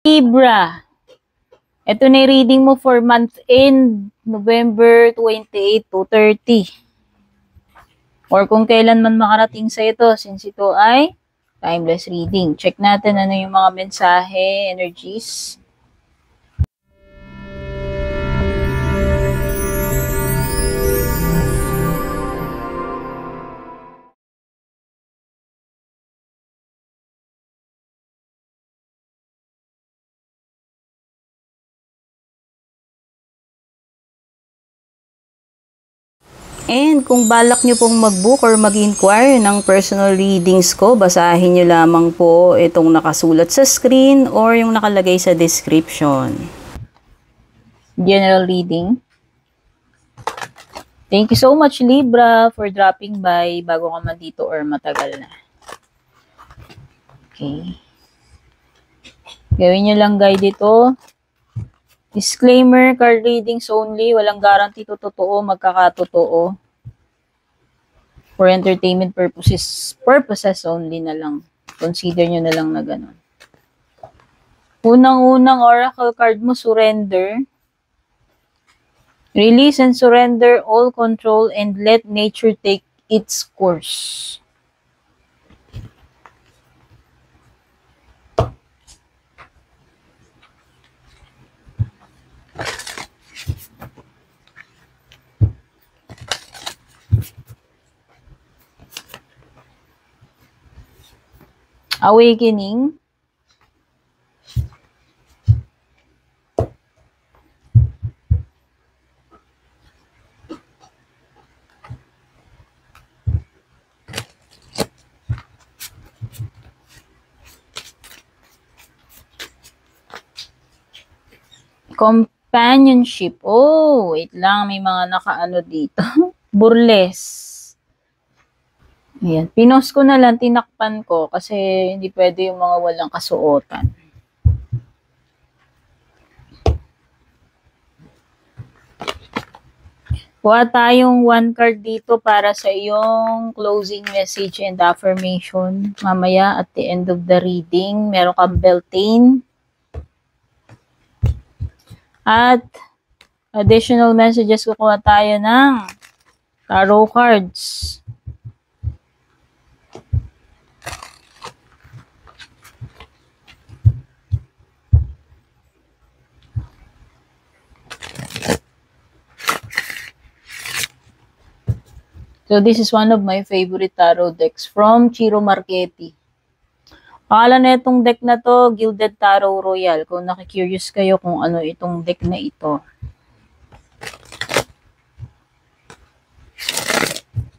Libra. Ito na yung reading mo for month end, November 28 to 30. Or kung kailan man makarating sa ito, since ito ay timeless reading. Check natin ano yung mga mensahe, energies. And kung balak nyo pong mag-book or mag-inquire ng personal readings ko, basahin nyo lamang po itong nakasulat sa screen or yung nakalagay sa description. General reading. Thank you so much, Libra, for dropping by bago ka man dito or matagal na. Okay. Gawin nyo lang guide dito. Disclaimer, card readings only. Walang guarantee to totoo, magkakatotoo. For entertainment purposes only na lang. Consider nyo na lang na ganun. Unang-unang oracle card mo, surrender. Release and surrender all control and let nature take its course. Awakening. Companionship. Oh, wait lang. May mga nakaano dito. Burles. Ayan. Pinost ko na lang, tinakpan ko kasi hindi pwede yung mga walang kasuotan. Kuha tayong one card dito para sa iyong closing message and affirmation. Mamaya at the end of the reading, meron kang Beltane. At additional messages, kukuha tayo ng tarot cards. So this is one of my favorite tarot decks from Ciro Marchetti. Pangalan na itong deck na to, Gilded Tarot Royal. Kung nakikurious kayo kung ano itong deck na ito.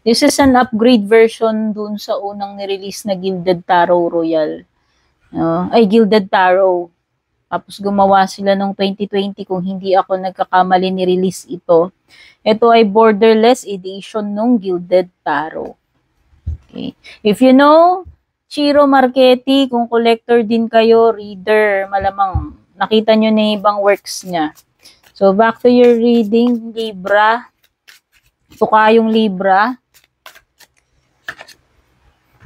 This is an upgrade version dun sa unang nirelease na Gilded Tarot Royal. Gilded Tarot. Tapos gumawa sila noong 2020 kung hindi ako nagkakamali ni-release ito. Ito ay borderless edition ng Gilded Tarot. Okay. If you know Ciro Marchetti, kung collector din kayo, reader, malamang nakita nyo na ibang works niya. So back to your reading, Libra. Tuka yung Libra.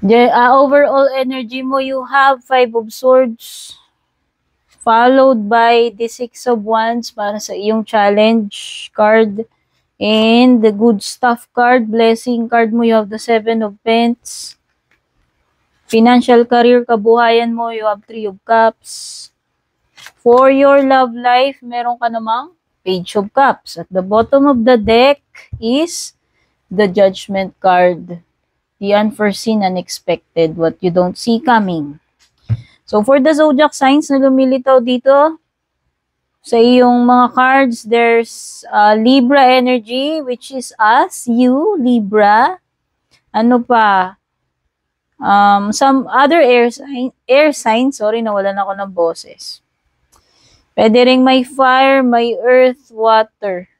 Overall energy mo, you have 5 of Swords. Followed by the 6 of Wands para sa iyong challenge card. And the good stuff card, blessing card mo, you have the 7 of Pentacles. Financial career, kabuhayan mo, you have 3 of Cups. For your love life, meron ka namang Page of Cups. At the bottom of the deck is the Judgment card. The unforeseen, unexpected, what you don't see coming. So for the zodiac signs na lumilitaw dito, sa iyong mga cards, there's Libra energy, which is us, you, Libra. Ano pa? Some other air signs, sorry, nawalan ako ng boses. Pwede ring may fire, may earth, water.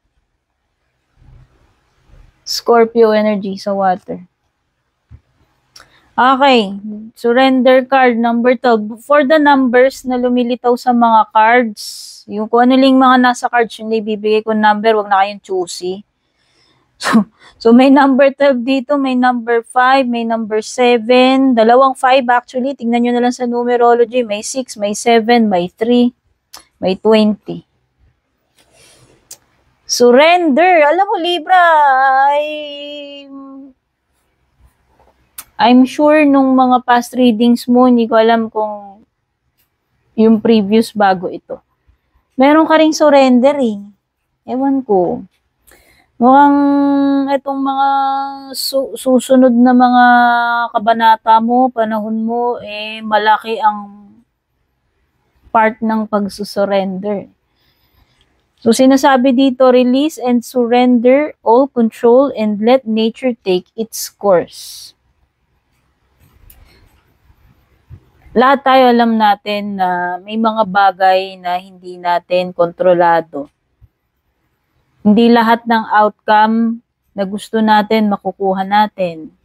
Scorpio energy sa water. Okay, surrender card number 12. For the numbers na lumilitaw sa mga cards, yung kung ano lang mga nasa cards, yung ibibigay ko number, wag na kayong choosy. So may number 12 dito, may number 5, may number 7. Dalawang 5 actually. Tingnan nyo na lang sa numerology. May 6, may 7, may 3, may 20. Surrender. Alam mo, Libra, I'm sure nung mga past readings mo, hindi ko alam kung yung previous bago ito. Meron ka ring surrender eh. Ewan ko. Mukhang itong mga susunod na mga kabanata mo, panahon mo, malaki ang part ng pagsusurrender. So, sinasabi dito, release and surrender all control and let nature take its course. Lahat tayo alam natin na may mga bagay na hindi natin kontrolado. Hindi lahat ng outcome na gusto natin makukuha natin.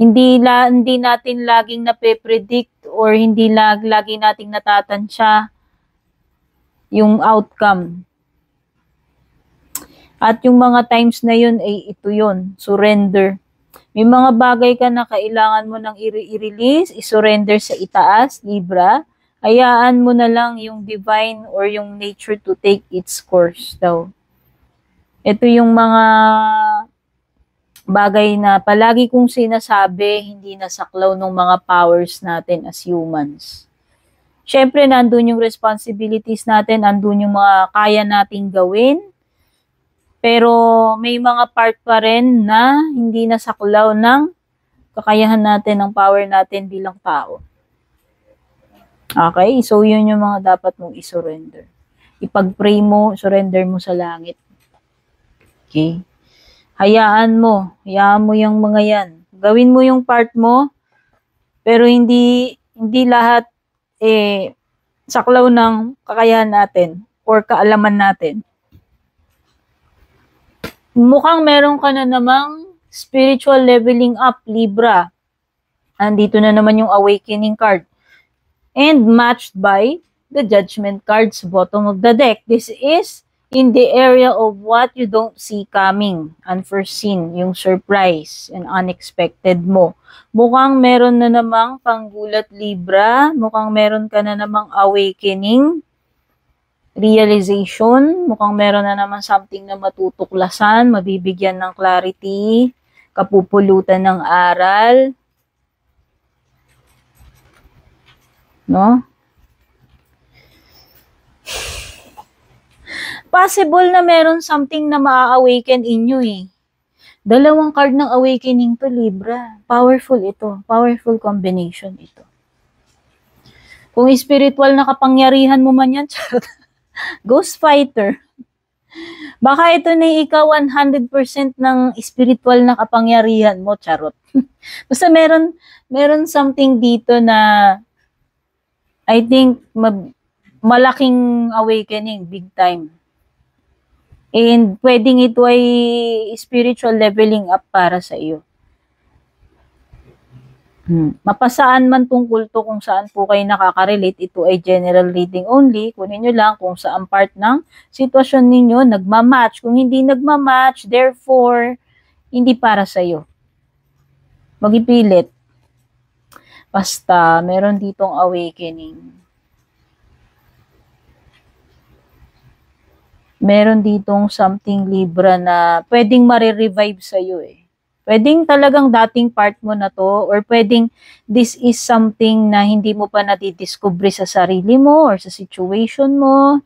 Hindi natin laging nape-predict or hindi lagi nating natatansya yung outcome. At yung mga times na yun ay ito yun, surrender. May mga bagay ka na kailangan mo nang i-release, i-surrender sa itaas, Libra. Hayaan mo na lang yung divine or yung nature to take its course daw. Ito yung mga bagay na palagi kong sinasabi, hindi nasaklaw ng mga powers natin as humans. Siyempre, nandun yung responsibilities natin, nandun yung mga kaya nating gawin, pero may mga part pa rin na hindi nasaklaw ng kakayahan natin, ng power natin bilang tao. Okay? So, yun yung mga dapat mong isurrender. Ipag-pray mo, surrender mo sa langit. Okay? Hayaan mo yung mga yan. Gawin mo yung part mo, pero hindi lahat saklaw ng kakayahan natin or kaalaman natin. Mukhang meron ka na namang spiritual leveling up, Libra. Andito na naman yung awakening card. And matched by the judgment cards bottom of the deck. This is in the area of what you don't see coming, unforeseen, yung surprise and unexpected mo. Mukhang meron na namang panggulat, Libra. Mukhang meron ka na namang awakening, realization. Mukhang meron na naman something na matutuklasan, mabibigyan ng clarity, kapupulutan ng aral. No? Possible na meron something na maa-awaken inyo eh. Dalawang card ng awakening to, Libra. Powerful ito. Powerful combination ito. Kung spiritual na kapangyarihan mo man yan, Ghost Fighter. Baka ito na ikaw 100% ng spiritual na kapangyarihan mo, charot. Basta meron something dito na I think malaking awakening, big time. And pwedeng ito ay spiritual leveling up para sa iyo. Mapasaan man tungkol to, kung saan po kayo nakaka-relate, ito ay general reading only. Kunin nyo lang kung saan part ng sitwasyon ninyo nagmamatch. Kung hindi nagmamatch, therefore, hindi para sa iyo. Magipilit. Basta, meron ditong awakening. Meron ditong something, Libra, na pwedeng marirevive sa iyo eh. Pwedeng talagang dating part mo na to, or pwedeng this is something na hindi mo pa nadidiscover sa sarili mo, or sa situation mo,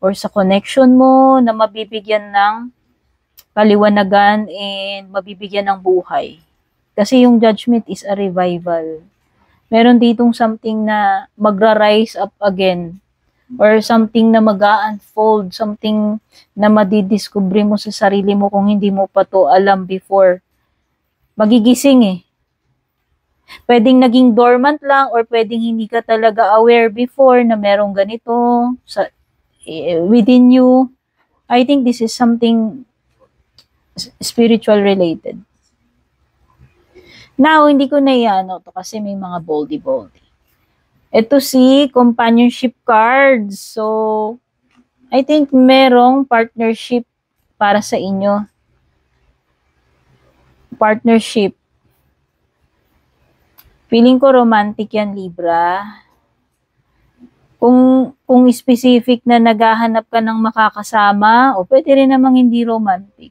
or sa connection mo, na mabibigyan ng kaliwanagan and mabibigyan ng buhay. Kasi yung judgment is a revival. Meron ditong something na magra-rise up again, or something na mag-unfold, something na madidiscover mo sa sarili mo kung hindi mo pa to alam before. Magigising eh. Pwedeng naging dormant lang, or pwedeng hindi ka talaga aware before na merong ganito within you. I think this is something spiritual related. Now, hindi ko na iano to kasi may mga boldy-boldy. Ito si companionship cards. So, I think merong partnership para sa inyo. partnership. Feeling ko romantic yan, Libra. Kung specific na naghahanap ka ng makakasama, o pwede rin namang hindi romantic.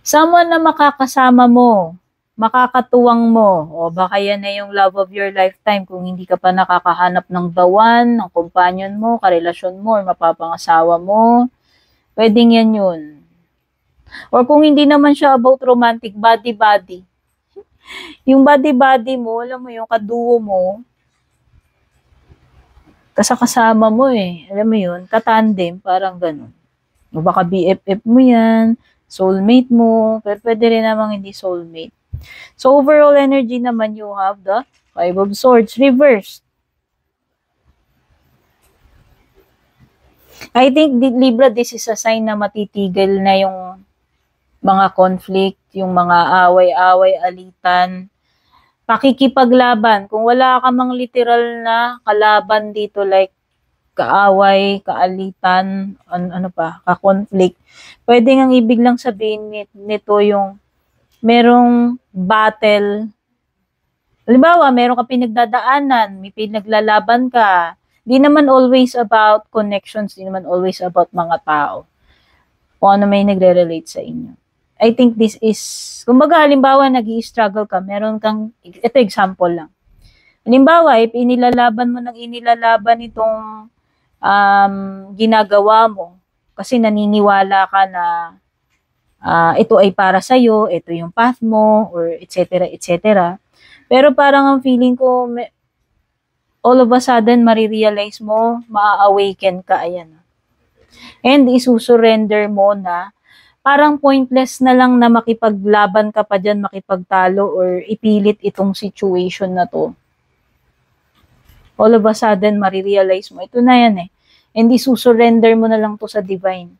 Someone na makakasama mo, makakatuwang mo, o baka yan na yung love of your lifetime kung hindi ka pa nakakahanap ng the one, ng companion mo, karelasyon mo, or mapapangasawa mo. Pwedeng yan yun. Or kung hindi naman siya about romantic, body-body. Yung body-body mo, alam mo yung kaduo mo, kasama mo eh. Alam mo yun, katandem, parang ganun. O baka BFF mo yan, soulmate mo, pero pwede rin namang hindi soulmate. So, overall energy naman, you have the Five of Swords reversed. I think, Libra, this is a sign na matitigil na yung mga conflict, yung mga away-away, alitan, pakikipaglaban. Kung wala ka mang literal na kalaban dito, like kaaway, kaalitan, ka-conflict, pwede ngang ibig lang sabihin nito yung merong battle. Halimbawa, meron ka pinagdadaanan, may pinaglalaban ka. Di naman always about connections, di naman always about mga tao. Kung ano may nagre-relate sa inyo. I think this is, kumbaga halimbawa nag-i-struggle ka, meron kang, ito example lang. Halimbawa, inilalaban mo itong ginagawa mo kasi naniniwala ka na ito ay para sa'yo, ito yung path mo, or etc. etc. Pero parang ang feeling ko, all of a sudden, marirealize mo, maa-awaken ka, ayan. And isusurrender mo na parang pointless na lang na makipaglaban ka pa dyan, makipagtalo, or ipilit itong situation na to. All of a sudden, marirealize mo, ito na yan eh. And isusurrender mo na lang to sa divine.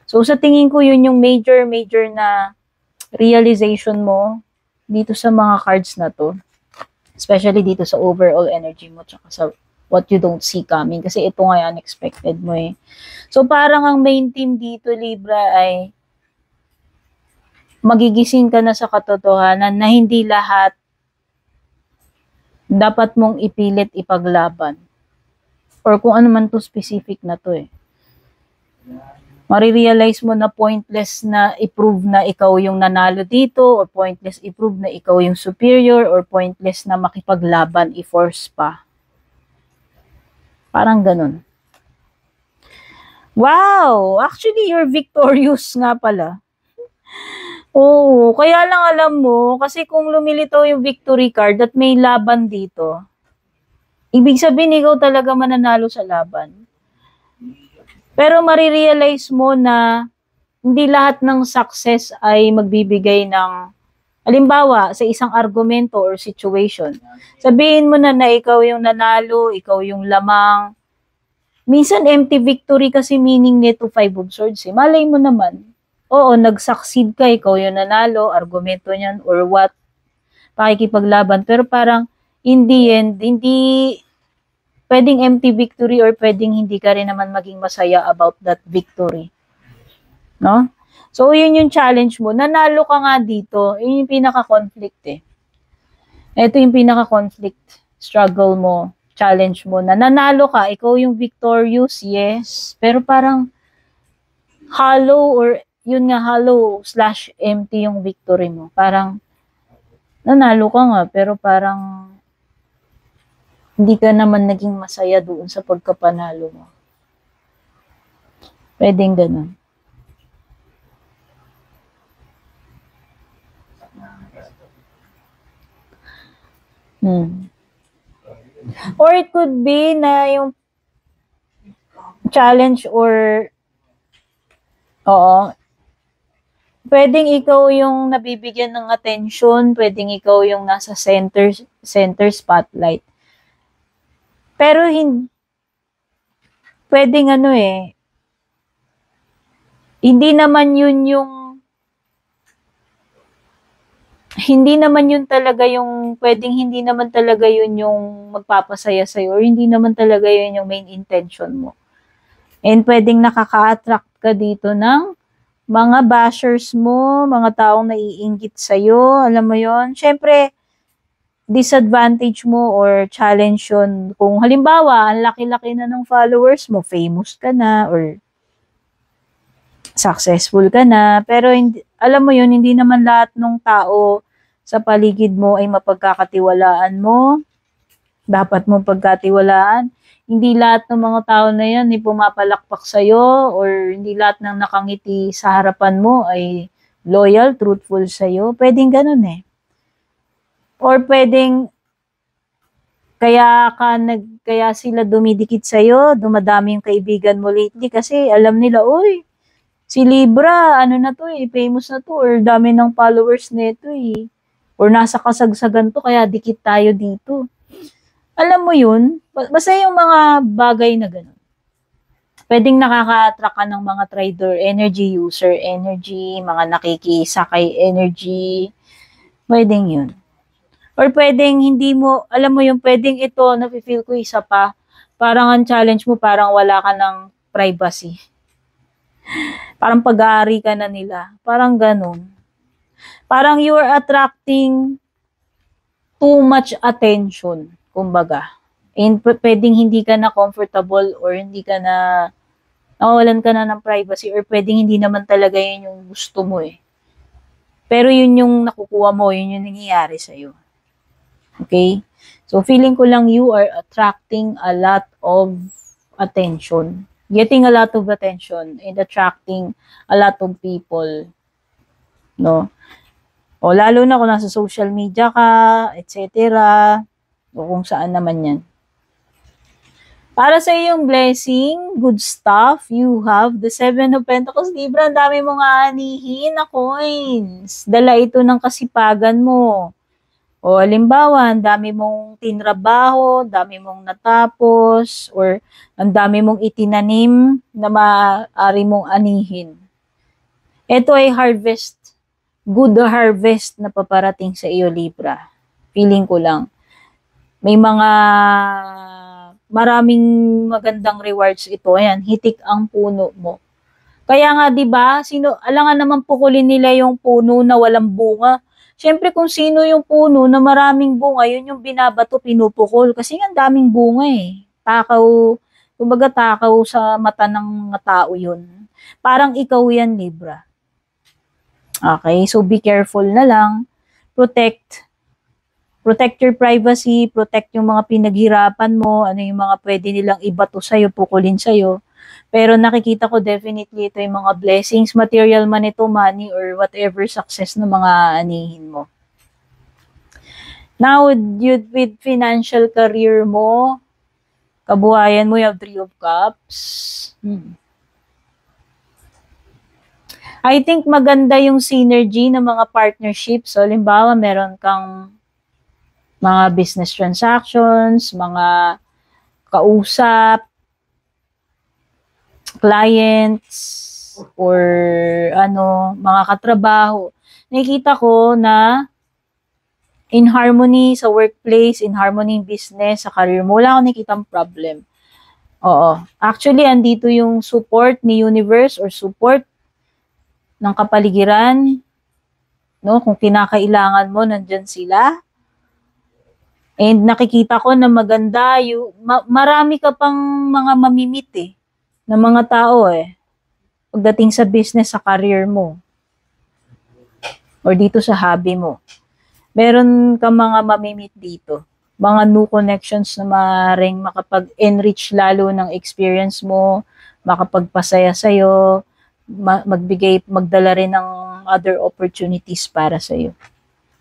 So, sa tingin ko, yun yung major na realization mo dito sa mga cards na to. Especially dito sa overall energy mo, tsaka sa what you don't see coming. Kasi ito nga yung unexpected mo eh. So, parang ang main theme dito, Libra, ay magigising ka na sa katotohanan na hindi lahat dapat mong ipilit ipaglaban. Or kung ano man to specific na to eh. Marirealize mo na pointless na i-prove na ikaw yung nanalo dito, or pointless i-prove na ikaw yung superior, or pointless na makipaglaban, i-force pa. Parang ganun. Wow! Actually, you're victorious nga pala. Oo, kaya lang alam mo, kasi kung lumilitaw yung victory card at may laban dito, ibig sabihin ikaw talaga mananalo sa laban. Pero marirealize mo na hindi lahat ng success ay magbibigay ng, halimbawa, sa isang argumento or situation. Sabihin mo na ikaw yung nanalo, ikaw yung lamang. Minsan empty victory kasi meaning nito Five of Swords eh. Malay mo naman. Oo, nag-succeed ka, ikaw yung nanalo, argumento niyan, or what, pakikipaglaban. Pero parang, in the end, hindi, pwedeng empty victory or pwedeng hindi ka rin naman maging masaya about that victory. No? So, yun yung challenge mo. Nanalo ka nga dito. Yun yung pinaka-conflict eh. Ito yung pinaka-conflict, struggle mo, challenge mo. Na nanalo ka, ikaw yung victorious, yes. Pero parang, hollow or yun nga, hollow/empty yung victory mo. Parang, nanalo ka nga, pero parang, hindi ka naman naging masaya doon sa pagkapanalo mo. Pwedeng ganun. Or it could be na yung challenge or, pwedeng ikaw yung nabibigyan ng attention, pwedeng ikaw yung nasa center spotlight. Pero pwedeng hindi naman talaga yung, pwedeng hindi naman talaga yun yung magpapasaya sa'yo, or hindi naman talaga yun yung main intention mo. And pwedeng nakaka-attract ka dito ng mga bashers mo, mga taong naiinggit sa'yo, alam mo yon. Siyempre, disadvantage mo or challenge yun. Kung halimbawa, ang laki-laki na ng followers mo, famous ka na, or successful ka na, pero hindi, alam mo yun, hindi naman lahat ng tao sa paligid mo ay mapagkakatiwalaan mo. Dapat mo pagkatiwalaan. Hindi lahat ng mga tao na yan ay pumapalakpak sa'yo, or hindi lahat ng nakangiti sa harapan mo ay loyal, truthful sa'yo. Pwedeng ganun eh. Or pwedeng kaya sila dumidikit sa'yo, dumadami yung kaibigan mo lately kasi alam nila, uy, si Libra, ano na to eh, famous na to, or dami ng followers nito eh. Or nasa kasagsagan to, kaya dikit tayo dito. Alam mo yun, basta yung mga bagay na gano'n. Pwedeng nakaka-attract ka ng mga trader energy, user energy, mga nakikisakay energy. Pwedeng yun. Or pwedeng hindi mo, alam mo yung pwedeng ito, nafe-feel ko isa pa, parang ang challenge mo, parang wala ka ng privacy. Parang pag-aari ka na nila. Parang ganun. Parang you are attracting too much attention, kumbaga. And pwedeng hindi ka na comfortable or hindi ka na, nawawalan ka na ng privacy, or pwedeng hindi naman talaga yun yung gusto mo eh. Pero yun yung nakukuha mo, yun yung nangyayari sa'yo. Okay? So, feeling ko lang you are attracting a lot of attention. Getting a lot of attention and attracting a lot of people. No? O, lalo na kung nasa social media ka, etc. O kung saan naman yan. Para sa iyong blessing, good stuff, you have the 7 of Pentacles. Libra, ang dami mong aanihin na coins. Dala ito ng kasipagan mo. O halimbawa, ang dami mong tinrabaho, dami mong natapos, or ang dami mong itinanim na maaari mong anihin. Ito ay harvest. Good harvest na paparating sa iyo, Libra. Feeling ko lang. May mga maraming magandang rewards ito. Ayan, hitik ang puno mo. Kaya nga, di ba, alangan naman pukulin nila yung puno na walang bunga. Siyempre, kung sino yung puno na maraming bunga, yun yung binabato, pinupukol. Kasi nga, daming bunga eh. Kumbaga takaw sa mata ng mga tao yun. Parang ikaw yan, Libra. Okay, so be careful na lang. Protect your privacy, protect yung mga pinaghirapan mo, ano yung mga pwede nilang ibato sa'yo, pukulin sa'yo. Pero nakikita ko definitely ito yung mga blessings, material man ito, money, or whatever success na mga anihin mo. Now, with financial career mo, kabuhayan mo, you have 3 of Cups. I think maganda yung synergy ng mga partnerships. So, halimbawa, meron kang mga business transactions, mga kausap, clients, or mga katrabaho. Nakikita ko na in harmony sa workplace, in harmony in business, sa career mo, wala akong nakikitang problem. Oo. Actually, andito yung support ni universe or support ng kapaligiran. No? Kung kinakailangan mo, nandyan sila. And nakikita ko na maganda, marami ka pang mga mamimit eh, ng mga tao eh, pagdating sa business, sa career mo, or dito sa hobby mo. Meron ka mga mamimit dito, mga new connections na maaaring makapag-enrich lalo ng experience mo, makapagpasaya sa'yo, magdala rin ng other opportunities para sa'yo.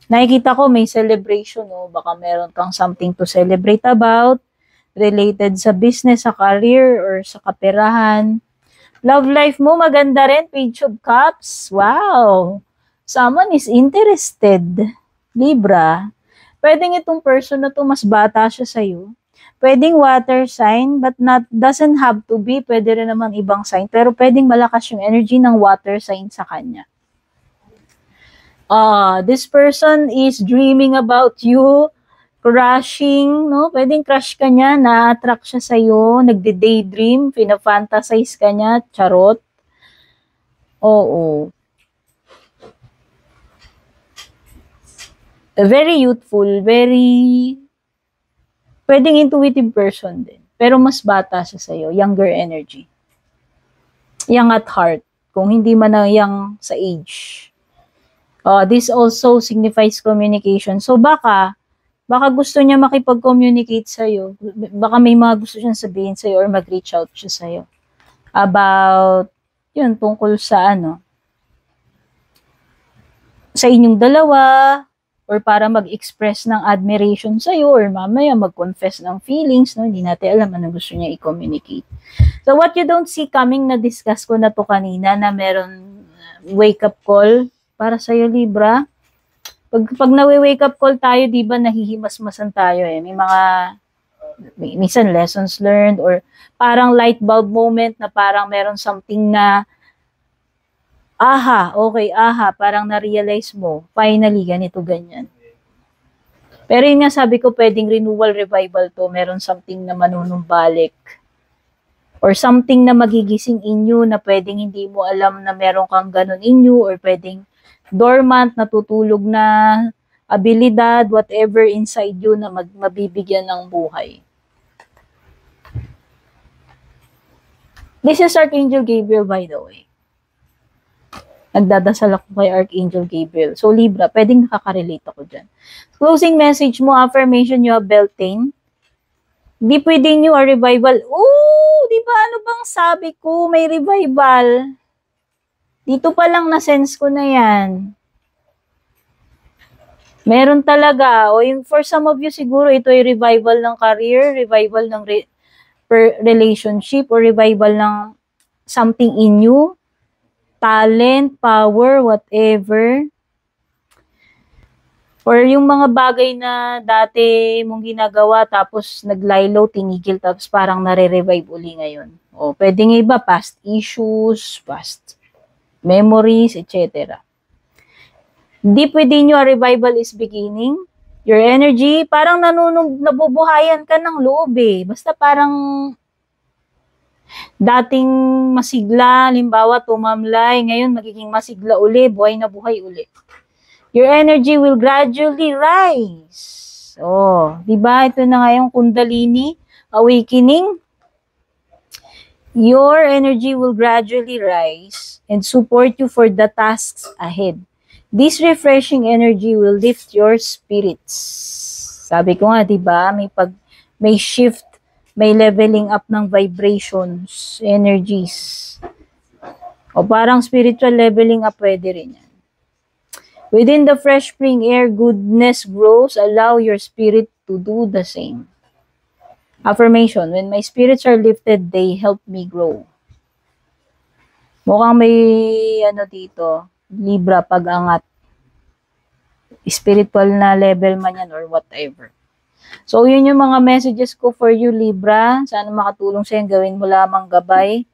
Nakikita ko may celebration, no? Baka meron kang something to celebrate about, related sa business, sa career, or sa kaperahan. Love life mo, maganda rin, Page of Cups. Wow! Someone is interested. Libra. Pwedeng itong person na to, mas bata siya sa'yo. Pwedeng water sign, but doesn't have to be. Pwede rin naman ibang sign. Pero pwedeng malakas yung energy ng water sign sa kanya. This person is dreaming about you, crushing, no? Pwedeng crush ka niya, na-attract siya sa'yo, nagde-daydream, pina-fantasize ka niya, charot. Oo. Very youthful, very pwedeng intuitive person din. Pero mas bata siya sa'yo, younger energy. Young at heart, kung hindi man na young sa age. This also signifies communication. So baka gusto niya makipag-communicate sa'yo. Baka may mga gusto siyang sabihin sa'yo or mag-reach out siya sa'yo. About, yun, tungkol sa sa inyong dalawa, or para mag-express ng admiration sa'yo, or mamaya mag-confess ng feelings, no? Hindi natin alam ano gusto niya i-communicate. So, what you don't see coming, na-discuss ko na to kanina, na meron wake-up call para sa'yo, Libra. Pag na-wake up call tayo, di ba, nahihimas-masan tayo eh. Minsan lessons learned, or parang light bulb moment na parang meron something na parang na-realize mo, finally, ganito, ganyan. Pero yun nga sabi ko, pwedeng renewal, revival to, meron something na manunumbalik. Or something na magigising inyo na pwedeng hindi mo alam na meron kang ganun inyo, or pwedeng dormant, natutulog na abilidad, whatever inside you na mabibigyan ng buhay. This is Archangel Gabriel, by the way. Nagdadasal ako kay Archangel Gabriel. So, Libra, pwedeng nakaka-relate ako dyan. Closing message mo, affirmation, you have Beltane. Di pwede nyo a revival. Di ba ano bang sabi ko? May revival. Dito pa lang na-sense ko na yan. Meron talaga. O yung for some of you siguro, ito ay revival ng career, revival ng relationship, or revival ng something in you. Talent, power, whatever. Or yung mga bagay na dati mong ginagawa, tapos nag-lie-low, tinigil, tapos parang nare-revive uli ngayon. O, pwedeng iba, past issues, past memories, etc. Hindi pwede nyo, a revival is beginning. Your energy, parang nabubuhayan ka ng loob eh. Basta parang dating masigla, limbawa tumamlay, ngayon magiging masigla uli, buhay na buhay uli. Your energy will gradually rise. Di ba? Ito na nga yung Kundalini awakening. Your energy will gradually rise and support you for the tasks ahead. This refreshing energy will lift your spirits. Sabi ko nga, di ba? May shift, may leveling up ng vibrations, energies. O parang spiritual leveling up, pwede rin yan. Within the fresh spring air, goodness grows. Allow your spirit to do the same. Affirmation, when my spirits are lifted, they help me grow. Mukhang may dito, Libra, pag-angat. Spiritual na level man yan or whatever. So, yun yung mga messages ko for you, Libra. Sana makatulong sa'yo. Gawin mo lamang gabay.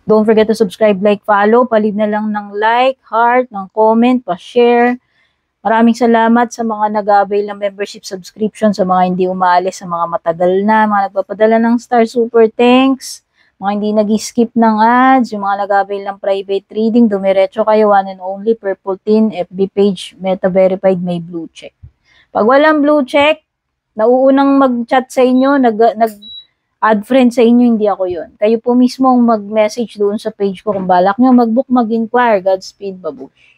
Don't forget to subscribe, like, follow. Palib na lang ng like, heart, ng comment, pa-share. Maraming salamat sa mga nag-avail ng membership subscription, sa mga hindi umaalis, sa mga matagal na, mga nagpapadala ng Star Super Thanks, mga hindi nag-skip ng ads, yung mga nag-avail ng private reading, dumiretso kayo, one and only, Purple Tin, FB page, Meta Verified, may blue check. Pag walang blue check, nauunang mag-chat sa inyo, nag-add friend sa inyo, hindi ako yun. Kayo po mismo mag-message doon sa page ko kung balak nyo mag-book, mag-inquire. Godspeed, babush.